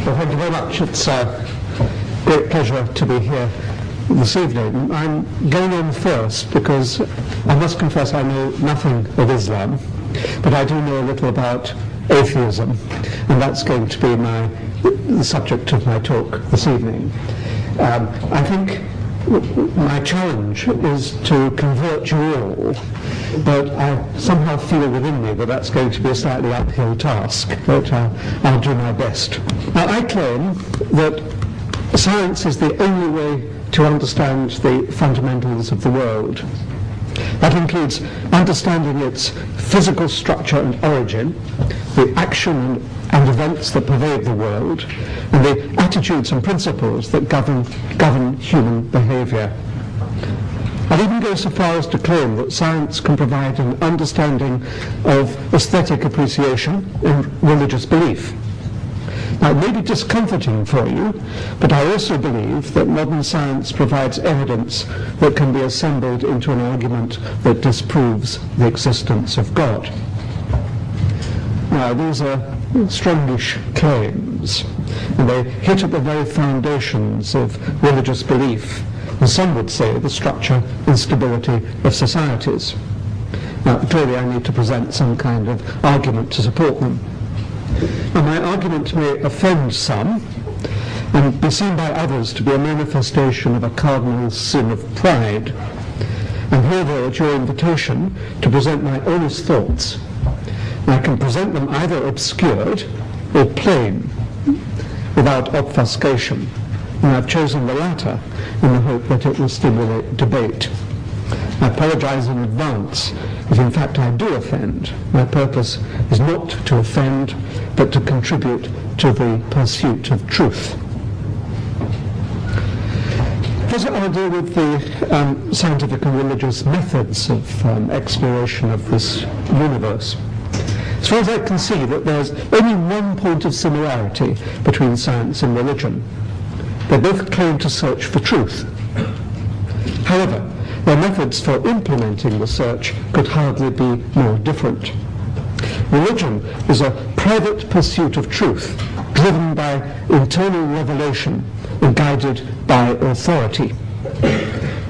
Well, thank you very much. It's a great pleasure to be here this evening. I'm going on first because I must confess I know nothing of Islam, but I do know a little about atheism, and that's going to be the subject of my talk this evening. I think my challenge is to convert you all, but I somehow feel within me that that's going to be a slightly uphill task, but I'll do my best. Now, I claim that science is the only way to understand the fundamentals of the world. That includes understanding its physical structure and origin, the action and events that pervade the world, and the attitudes and principles that govern human behavior. I'd even go so far as to claim that science can provide an understanding of aesthetic appreciation and religious belief. Now, it may be discomforting for you, but I also believe that modern science provides evidence that can be assembled into an argument that disproves the existence of God. Now, these are strongish claims, and they hit at the very foundations of religious belief, and some would say the structure and stability of societies. Now, clearly I need to present some kind of argument to support them. Now, my argument may offend some and be seen by others to be a manifestation of a cardinal sin of pride. I'm here, though, at your invitation to present my honest thoughts. I can present them either obscured or plain, without obfuscation, and I've chosen the latter in the hope that it will stimulate debate. I apologize in advance if in fact I do offend. My purpose is not to offend, but to contribute to the pursuit of truth. First, I'll deal with the scientific and religious methods of exploration of this universe. As far as I can see, that there's only one point of similarity between science and religion. They both claim to search for truth. However, their methods for implementing the search could hardly be more different. Religion is a private pursuit of truth, driven by internal revelation and guided by authority.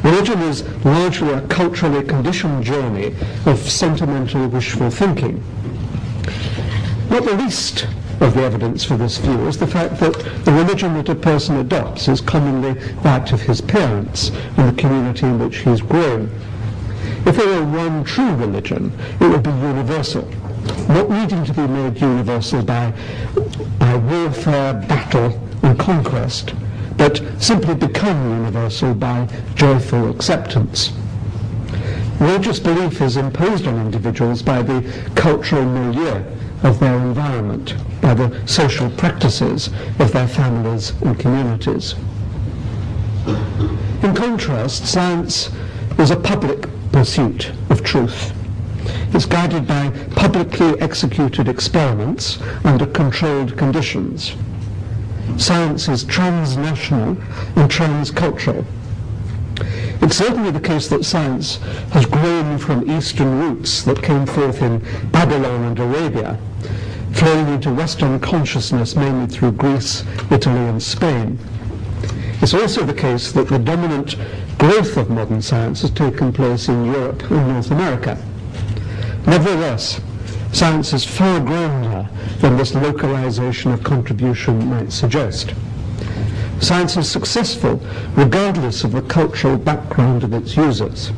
Religion is largely a culturally conditioned journey of sentimental wishful thinking. Not the least of the evidence for this view is the fact that the religion that a person adopts is commonly that of his parents and the community in which he has grown. If there were one true religion, it would be universal, not needing to be made universal by warfare, battle, and conquest, but simply become universal by joyful acceptance. Religious belief is imposed on individuals by the cultural milieu of their environment, by the social practices of their families and communities. In contrast, science is a public pursuit of truth. It's guided by publicly executed experiments under controlled conditions. Science is transnational and transcultural. It's certainly the case that science has grown from Eastern roots that came forth in Babylon and Arabia, flowing into Western consciousness mainly through Greece, Italy, and Spain. It's also the case that the dominant growth of modern science has taken place in Europe and North America. Nevertheless, science is far grander than this localization of contribution might suggest. Science is successful regardless of the cultural background of its users.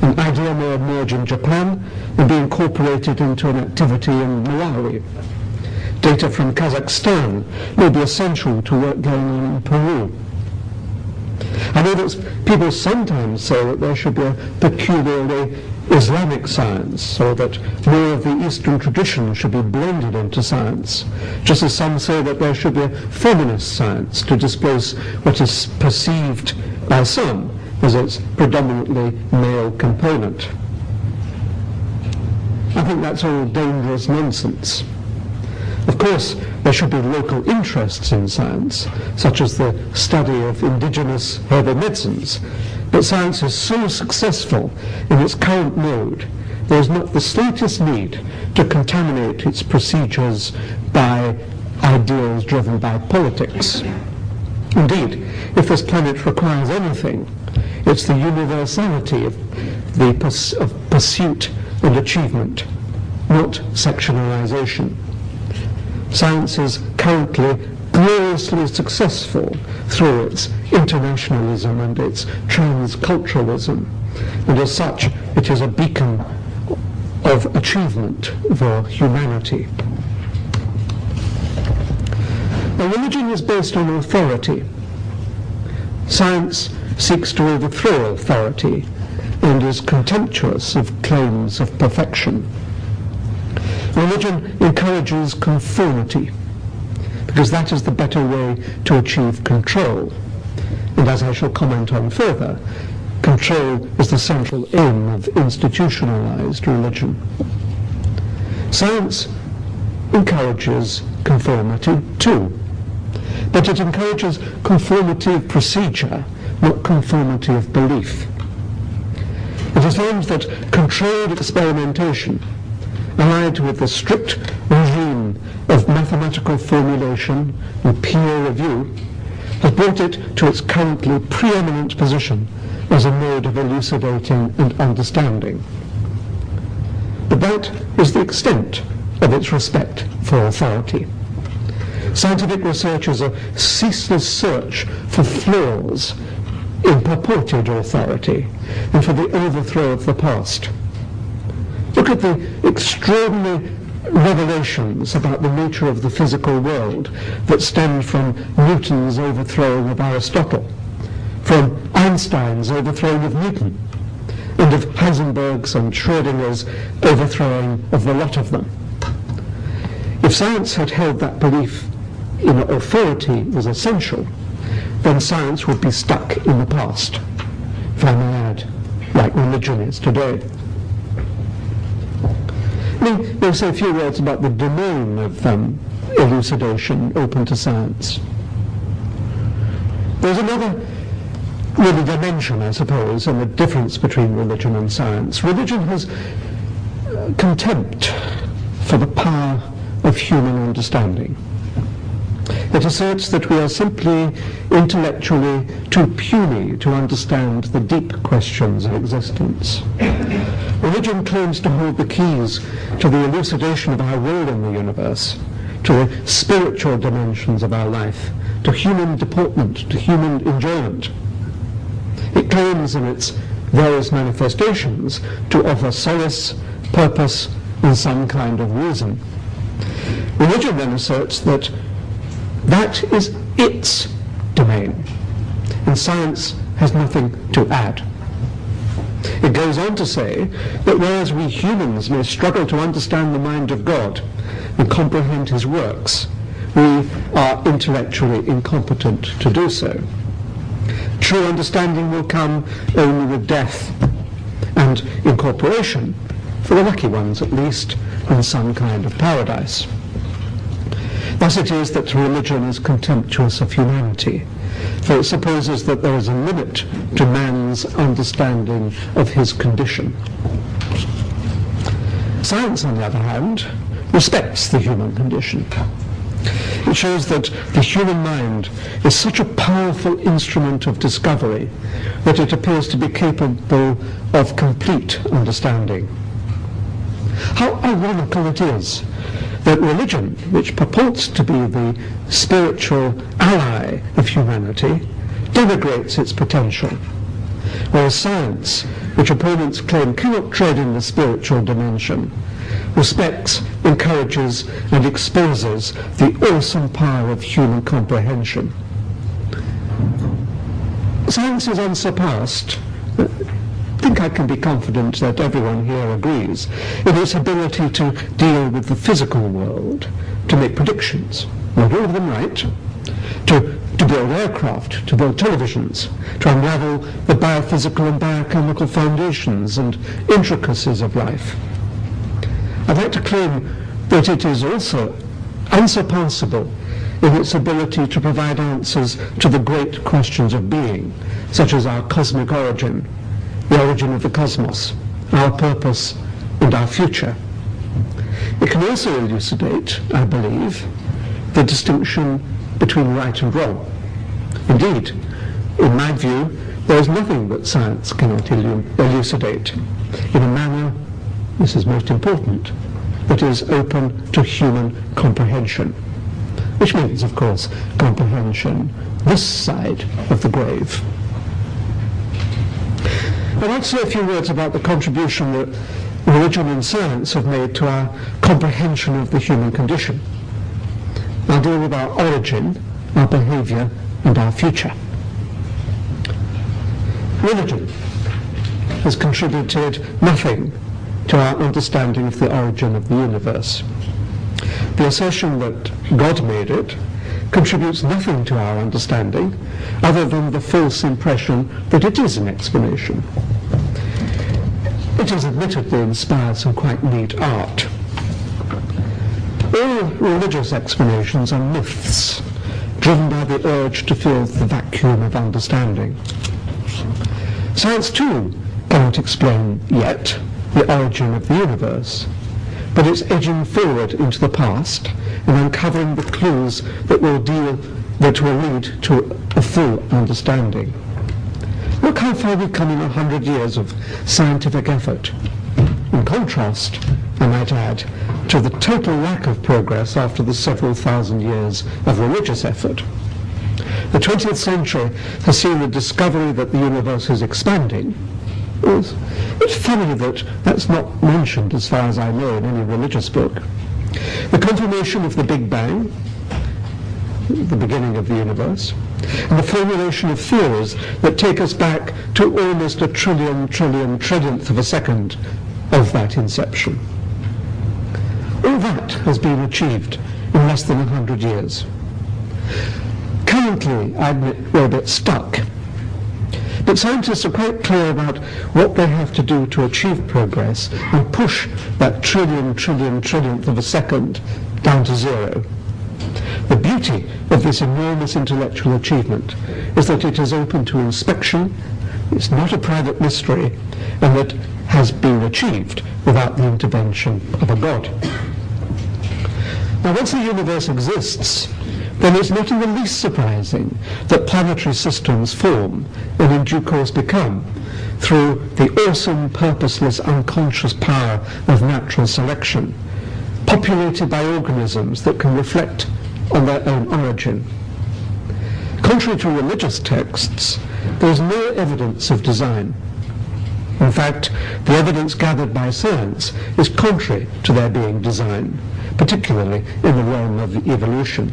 An idea may emerge in Japan and be incorporated into an activity in Malawi. Data from Kazakhstan may be essential to work going on in Peru. I know that people sometimes say that there should be a peculiarly Islamic science, or that more of the Eastern tradition should be blended into science, just as some say that there should be a feminist science to displace what is perceived by some as its predominantly male component. I think that's all dangerous nonsense. Of course, there should be local interests in science, such as the study of indigenous herbal medicines, but science is so successful in its current mode, there is not the slightest need to contaminate its procedures by ideals driven by politics. Indeed, if this planet requires anything, it's the universality of pursuit and achievement, not sectionalization. Science is currently gloriously successful through its internationalism and its transculturalism, and as such it is a beacon of achievement for humanity. Now, religion is based on authority. Science seeks to overthrow authority and is contemptuous of claims of perfection. Religion encourages conformity, because that is the better way to achieve control. And as I shall comment on further, control is the central aim of institutionalized religion. Science encourages conformity too, but it encourages conformity of procedure, not conformity of belief. It has learned that controlled experimentation, allied with the strict regime of mathematical formulation and peer review, has brought it to its currently preeminent position as a mode of elucidating and understanding. But that is the extent of its respect for authority. Scientific research is a ceaseless search for flaws in purported authority and for the overthrow of the past. Look at the extraordinary revelations about the nature of the physical world that stemmed from Newton's overthrowing of Aristotle, from Einstein's overthrowing of Newton, and of Heisenberg's and Schrödinger's overthrowing of the lot of them. If science had held that belief in authority was essential, then science would be stuck in the past, if I may add, like religion is today. We'll say a few words about the domain of elucidation open to science. There's another really dimension, I suppose, in the difference between religion and science. Religion has contempt for the power of human understanding. It asserts that we are simply intellectually too puny to understand the deep questions of existence. Religion claims to hold the keys to the elucidation of our role in the universe, to the spiritual dimensions of our life, to human deportment, to human enjoyment. It claims in its various manifestations to offer solace, purpose, and some kind of reason. Religion then asserts that that is its domain, and science has nothing to add. It goes on to say that whereas we humans may struggle to understand the mind of God and comprehend his works, we are intellectually incompetent to do so. True understanding will come only with death and incorporation, for the lucky ones at least, in some kind of paradise. Thus it is that religion is contemptuous of humanity, for it supposes that there is a limit to man's understanding of his condition. Science, on the other hand, respects the human condition. It shows that the human mind is such a powerful instrument of discovery that it appears to be capable of complete understanding. How ironical it is that religion, which purports to be the spiritual ally of humanity, denigrates its potential, whereas science, which opponents claim cannot tread in the spiritual dimension, respects, encourages, and exposes the awesome power of human comprehension. Science is unsurpassed. I think I can be confident that everyone here agrees in its ability to deal with the physical world, to make predictions, not all of them right, to build aircraft, to build televisions, to unravel the biophysical and biochemical foundations and intricacies of life. I'd like to claim that it is also unsurpassable in its ability to provide answers to the great questions of being, such as our cosmic origin, the origin of the cosmos, our purpose, and our future. It can also elucidate, I believe, the distinction between right and wrong. Indeed, in my view, there is nothing that science cannot elucidate in a manner, this is most important, that is open to human comprehension, which means, of course, comprehension this side of the grave. I want to say a few words about the contribution that religion and science have made to our comprehension of the human condition. I'll deal with our origin, our behavior, and our future. Religion has contributed nothing to our understanding of the origin of the universe. The assertion that God made it contributes nothing to our understanding other than the false impression that it is an explanation. It has admittedly inspired some quite neat art. All religious explanations are myths, driven by the urge to fill the vacuum of understanding. Science, too, cannot explain yet the origin of the universe, but it's edging forward into the past and uncovering the clues that will lead to a full understanding. Look how far we've come in 100 years of scientific effort. In contrast, I might add, to the total lack of progress after the several thousand years of religious effort. The 20th century has seen the discovery that the universe is expanding. It's funny that that's not mentioned, as far as I know, in any religious book. The confirmation of the Big Bang, the beginning of the universe, and the formulation of theories that take us back to almost a trillionth of a second of that inception. All that has been achieved in less than 100 years. Currently, I admit, we're a bit stuck. But scientists are quite clear about what they have to do to achieve progress and push that trillionth of a second down to zero. The beauty of this enormous intellectual achievement is that it is open to inspection, it's not a private mystery, and that has been achieved without the intervention of a god. Now, once the universe exists, then it's not in the least surprising that planetary systems form and in due course become, through the awesome, purposeless, unconscious power of natural selection, populated by organisms that can reflect on their own origin. Contrary to religious texts, there is no evidence of design. In fact, the evidence gathered by science is contrary to there being design, particularly in the realm of evolution.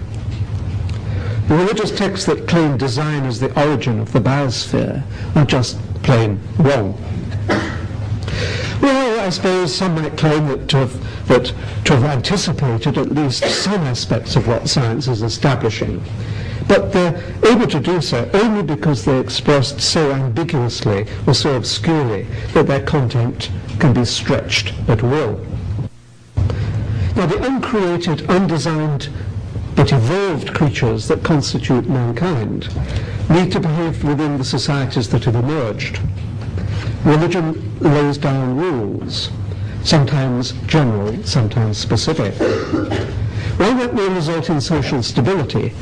The religious texts that claim design as the origin of the biosphere are just plain wrong. Well, I suppose some might claim that to have anticipated at least some aspects of what science is establishing. But they're able to do so only because they're expressed so ambiguously or so obscurely that their content can be stretched at will. Now, the uncreated, undesigned, but evolved creatures that constitute mankind need to behave within the societies that have emerged. Religion lays down rules, sometimes general, sometimes specific. While that may result in social stability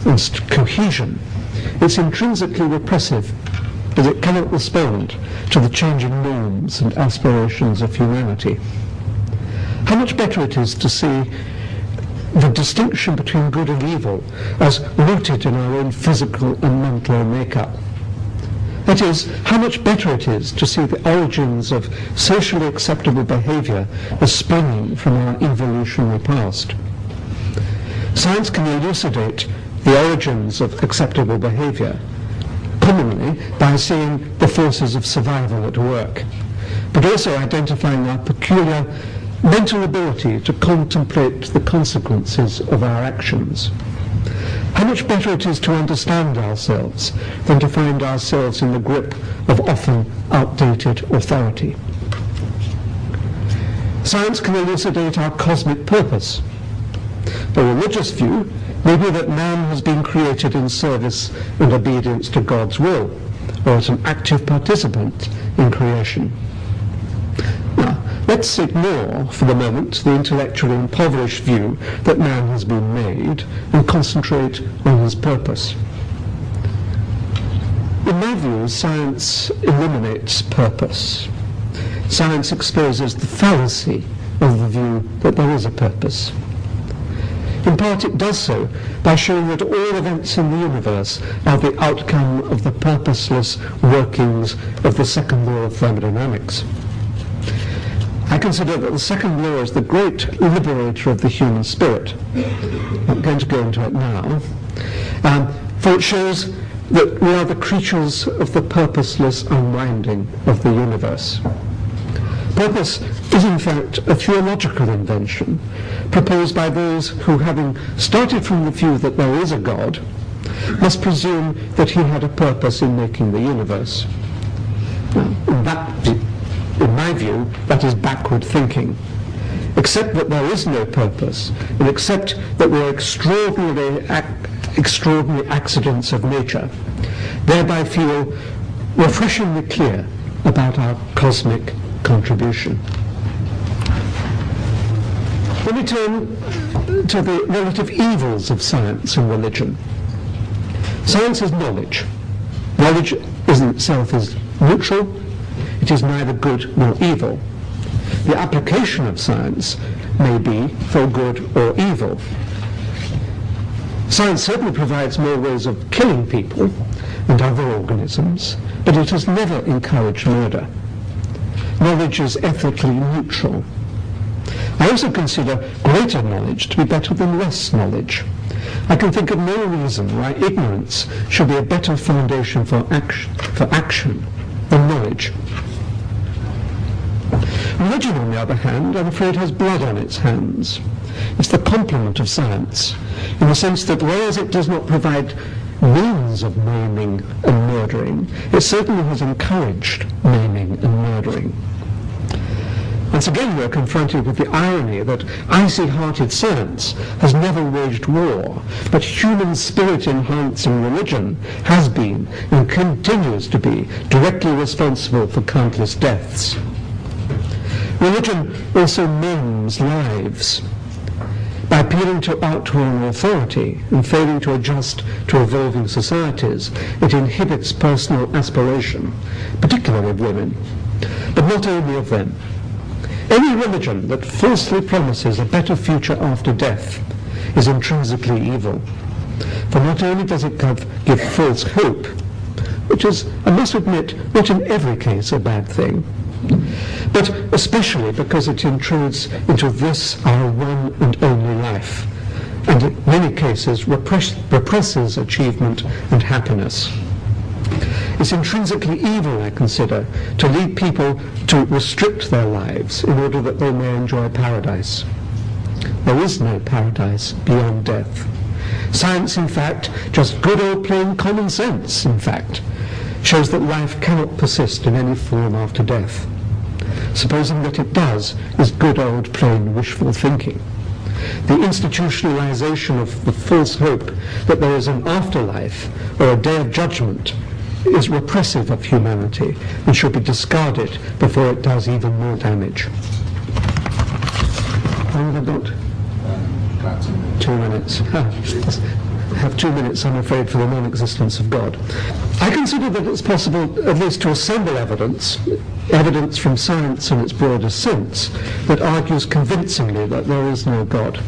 and cohesion, it's intrinsically repressive, as it cannot respond to the changing norms and aspirations of humanity. How much better it is to see the distinction between good and evil as rooted in our own physical and mental makeup. That is, how much better it is to see the origins of socially acceptable behavior as springing from our evolutionary past. Science can elucidate the origins of acceptable behavior, commonly by seeing the forces of survival at work, but also identifying our peculiar mental ability to contemplate the consequences of our actions. How much better it is to understand ourselves than to find ourselves in the grip of often outdated authority. Science can elucidate our cosmic purpose. A religious view may be that man has been created in service and obedience to God's will, or as an active participant in creation. Now, Let's ignore for the moment the intellectually impoverished view that man has been made and concentrate on his purpose. In my view, science eliminates purpose. Science exposes the fallacy of the view that there is a purpose. In part it does so by showing that all events in the universe are the outcome of the purposeless workings of the second law of thermodynamics. I consider that the second law is the great liberator of the human spirit. I'm not going to go into it now, for it shows that we are the creatures of the purposeless unwinding of the universe. Purpose is in fact a theological invention proposed by those who, having started from the view that there is a God, must presume that he had a purpose in making the universe. Now, in my view, that is backward thinking. Accept that there is no purpose, and accept that we are extraordinary accidents of nature, thereby feel refreshingly clear about our cosmic contribution. Let me turn to the relative evils of science and religion. Science is knowledge. Knowledge in itself is neutral. It is neither good nor evil. The application of science may be for good or evil. Science certainly provides more ways of killing people and other organisms, but it has never encouraged murder. Knowledge is ethically neutral. I also consider greater knowledge to be better than less knowledge. I can think of no reason why ignorance should be a better foundation for action than knowledge. Religion, on the other hand, I'm afraid has blood on its hands. It's the complement of science, in the sense that whereas it does not provide means of maiming and murdering, it certainly has encouraged maiming and murdering. Once again, we are confronted with the irony that icy-hearted science has never waged war, but human spirit-enhancing religion has been and continues to be directly responsible for countless deaths. Religion also maims lives. By appealing to outworn authority and failing to adjust to evolving societies, it inhibits personal aspiration, particularly of women, but not only of them. Any religion that falsely promises a better future after death is intrinsically evil. For not only does it give false hope, which is, I must admit, not in every case a bad thing, but especially because it intrudes into this, our one and only life, and in many cases represses achievement and happiness. It's intrinsically evil, I consider, to lead people to restrict their lives in order that they may enjoy paradise. There is no paradise beyond death. Science, in fact, just good old plain common sense, in fact, shows that life cannot persist in any form after death. Supposing that it does is good old plain wishful thinking. The institutionalization of the false hope that there is an afterlife or a day of judgment is repressive of humanity and should be discarded before it does even more damage. How have I got? About 2 minutes. 2 minutes. I have 2 minutes, I'm afraid, for the non-existence of God. I consider that it's possible at least to assemble evidence from science in its broadest sense, that argues convincingly that there is no God.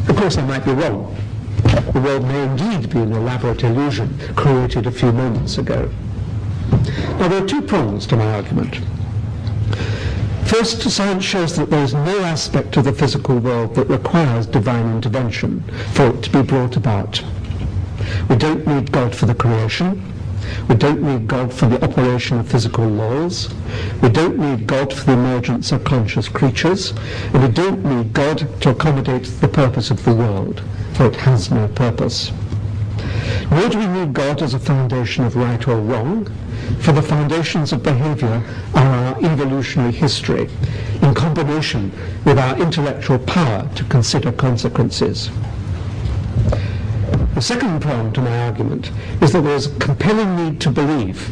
Of course, I might be wrong. The world may indeed be an elaborate illusion created a few moments ago. Now, there are two prongs to my argument. First, science shows that there is no aspect of the physical world that requires divine intervention for it to be brought about. We don't need God for the creation. We don't need God for the operation of physical laws. We don't need God for the emergence of conscious creatures. And we don't need God to accommodate the purpose of the world, for it has no purpose. Nor do we need God as a foundation of right or wrong, for the foundations of behavior are our evolutionary history, in combination with our intellectual power to consider consequences. The second prong to my argument is that there is a compelling need to believe.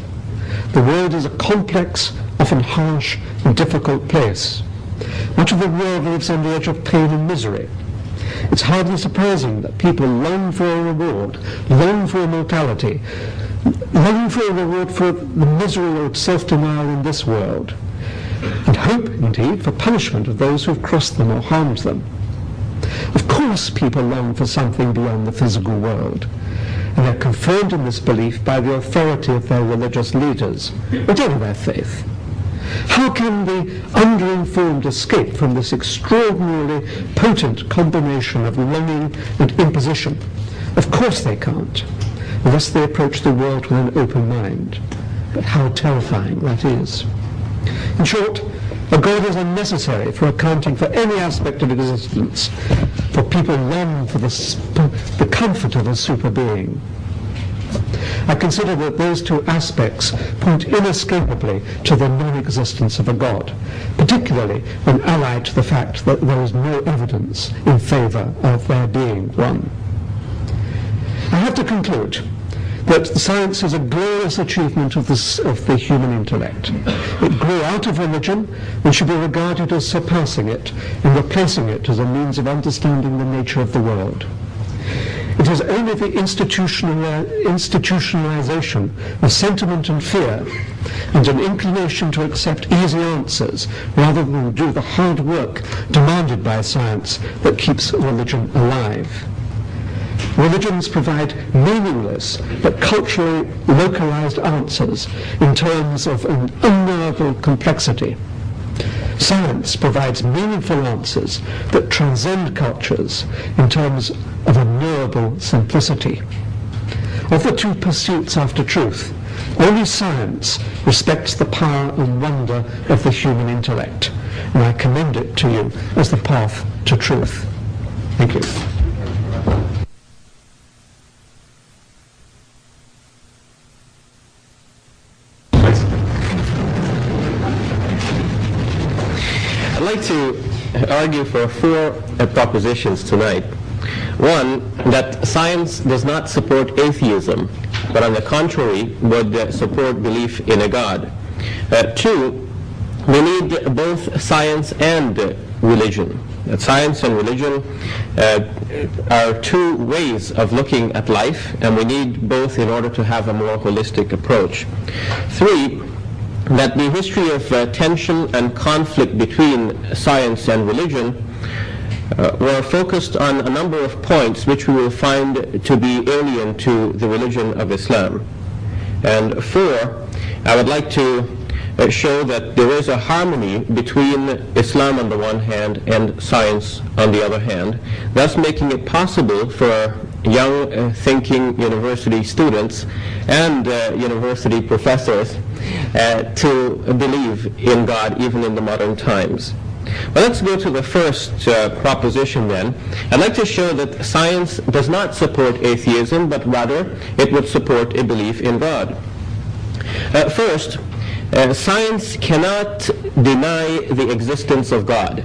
The world is a complex, often harsh and difficult place. Much of the world lives on the edge of pain and misery. It's hardly surprising that people long for a reward, long for immortality, long for a reward for the misery of self-denial in this world, and hope, indeed, for punishment of those who have crossed them or harmed them. Of course, people long for something beyond the physical world, and they're confirmed in this belief by the authority of their religious leaders, whatever their faith. How can the underinformed escape from this extraordinarily potent combination of longing and imposition? Of course they can't, unless they approach the world with an open mind. But how terrifying that is. In short, a God is unnecessary for accounting for any aspect of existence, for people long for the comfort of a super being. I consider that those two aspects point inescapably to the non-existence of a God, particularly when allied to the fact that there is no evidence in favor of there being one. I have to conclude that science is a glorious achievement of the human intellect. It grew out of religion and should be regarded as surpassing it and replacing it as a means of understanding the nature of the world. It is only the institutionalization of sentiment and fear and an inclination to accept easy answers rather than do the hard work demanded by science that keeps religion alive. Religions provide meaningless but culturally localized answers in terms of an unknowable complexity. Science provides meaningful answers that transcend cultures in terms of a knowable simplicity. Of the two pursuits after truth, only science respects the power and wonder of the human intellect, and I commend it to you as the path to truth. Thank you. I'd like to argue for four propositions tonight. One, that science does not support atheism, but on the contrary would support belief in a God. Two, we need both science and religion. That science and religion are two ways of looking at life, and we need both in order to have a more holistic approach. Three, that the history of tension and conflict between science and religion were focused on a number of points which we will find to be alien to the religion of Islam. And four, I would like to show that there is a harmony between Islam on the one hand and science on the other hand, thus making it possible for young thinking university students and university professors to believe in God even in the modern times. Well, let's go to the first proposition then. I'd like to show that science does not support atheism, but rather it would support a belief in God. First, science cannot deny the existence of God.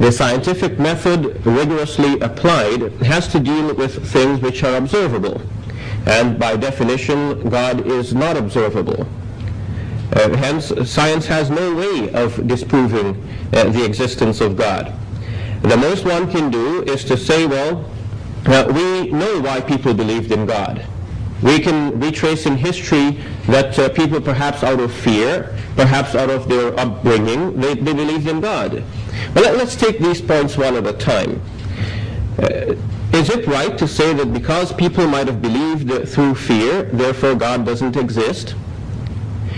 The scientific method rigorously applied has to deal with things which are observable, and by definition God is not observable. Hence, science has no way of disproving the existence of God. The most one can do is to say, well, we know why people believed in God. We can retrace in history that people, perhaps out of fear, perhaps out of their upbringing, they believed in God. But let's take these points one at a time. Is it right to say that because people might have believed through fear, therefore God doesn't exist?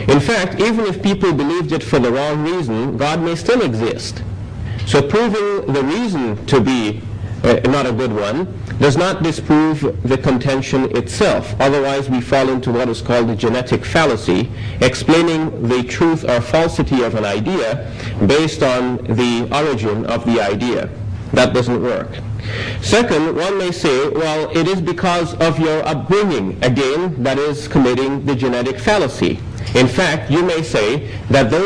In fact, even if people believed it for the wrong reason, God may still exist. So proving the reason to be not a good one does not disprove the contention itself. Otherwise, we fall into what is called the genetic fallacy, explaining the truth or falsity of an idea based on the origin of the idea. That doesn't work. Second, one may say, well, it is because of your upbringing. Again, that is committing the genetic fallacy. In fact, you may say that those